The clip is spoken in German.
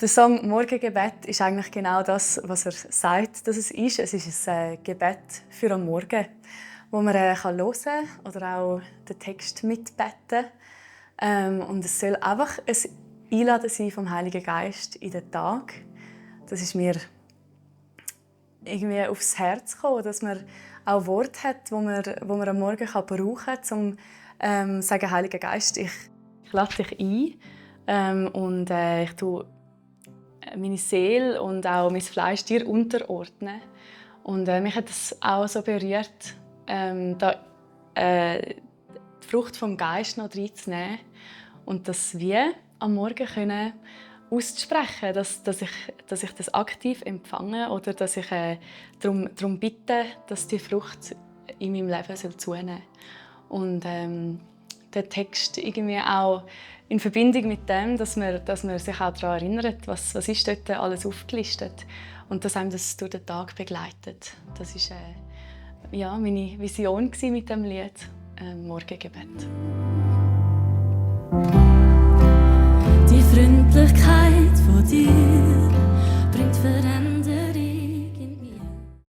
Der Song «Morgengebet» ist eigentlich genau das, was er sagt, dass es ist. Es ist ein Gebet für am Morgen, wo man hören kann oder auch den Text mitbeten. Und es soll einfach ein Einladen sein vom Heiligen Geist in den Tag. Das ist mir irgendwie aufs Herz gekommen, dass man auch Worte hat, wo man am Morgen brauchen kann, um zu sagen, Heiliger Geist, ich lade dich ein und ich tue meine Seele und auch mein Fleisch dir unterordnen. Und mich hat das auch so berührt, die Frucht vom Geist noch reinzunehmen und das wie am Morgen können auszusprechen, dass ich das aktiv empfange oder dass ich darum bitte, dass die Frucht in meinem Leben zunehmen soll. Und der Text irgendwie auch in Verbindung mit dem, dass man sich auch daran erinnert, was ist dort alles aufgelistet und dass einem das durch den Tag begleitet. Das war meine Vision mit dem Lied «Morgengebet». Die Freundlichkeit von dir